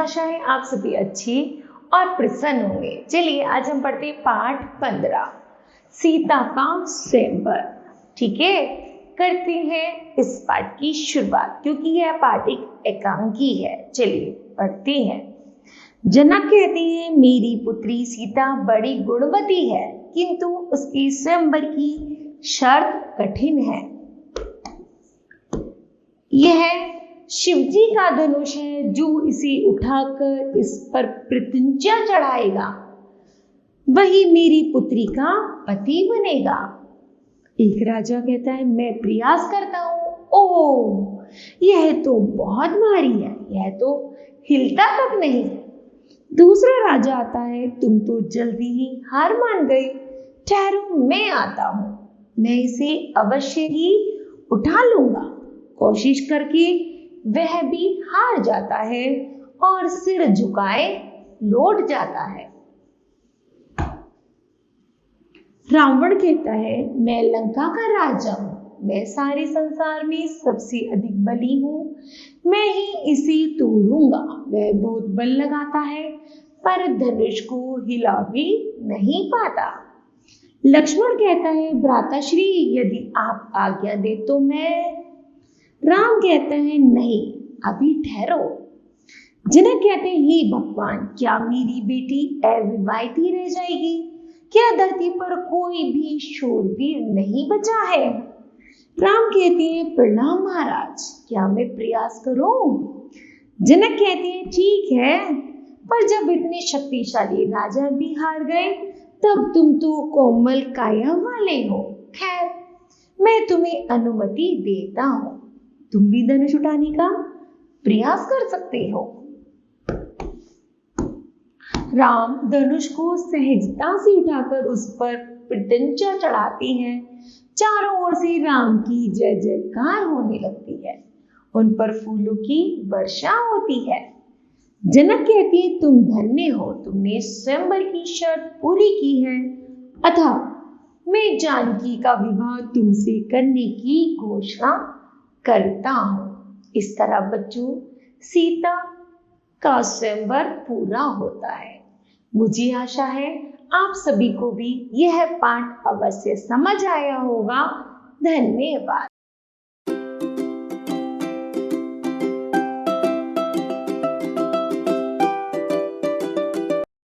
आशा है आप सभी अच्छे और प्रसन्न होंगे। चलिए आज हम पढ़ते हैं पाठ 15 सीता का स्वयंवर। ठीक है, करते हैं इस पाठ की शुरुआत क्योंकि यह पाठ एक एकांकी है। चलिए पढ़ते हैं। जनक कहते हैं मेरी पुत्री सीता बड़ी गुणवती है किंतु उसकी स्वयंवर की शर्त कठिन है। यह शिवजी का धनुष है, जो इसे उठाकर इस पर प्रत्यंचा चढ़ाएगा वही मेरी पुत्री का पति बनेगा। एक राजा कहता है मैं प्रयास करता हूं, ओह यह तो बहुत भारी है, यह तो हिलता तक नहीं। दूसरा राजा आता है, तुम तो जल्दी ही हार मान गए, ठहरो मैं आता हूं, मैं इसे अवश्य ही उठा लूंगा। कोशिश करके वह भी हार जाता है और सिर झुकाए लौट जाता है। रावण कहता है मैं लंका का राजा हूं, मैं सारे संसार में सबसे अधिक बली हूं, मैं ही इसे तोड़ूंगा। वह बहुत बल लगाता है पर धनुष को हिला भी नहीं पाता। लक्ष्मण कहता है भ्राताश्री यदि आप आज्ञा दे तो मैं। राम कहते हैं नहीं अभी ठहरो। जनक कहते हैं हे भगवान क्या मेरी बेटी अविवाहित ही रह जाएगी? क्या धरती पर कोई भी शूरवीर नहीं बचा है? राम कहते हैं प्रणाम महाराज, क्या मैं प्रयास करूं? जनक कहते हैं ठीक है, पर जब इतने शक्तिशाली राजा भी हार गए तब तुम तो कोमल काया वाले हो। खैर मैं तुम्हें अनुमति देता हूं, तुम भी धनुष उठाने का प्रयास कर सकते हो। राम धनुष को सहजता से उठाकर उस पर प्रत्यंचा चढ़ाते हैं। चारों ओर से राम की जय जयकार होने लगती है, उन पर फूलों की वर्षा होती है। जनक कहते हैं तुम धन्य हो, तुमने स्वयंवर की शर्त पूरी की है, अतः मैं जानकी का विवाह तुमसे करने की घोषणा करता हूं। इस तरह बच्चों सीता का स्वयंवर पूरा होता है। मुझे आशा है आप सभी को भी यह पाठ अवश्य समझ आया होगा। धन्यवाद।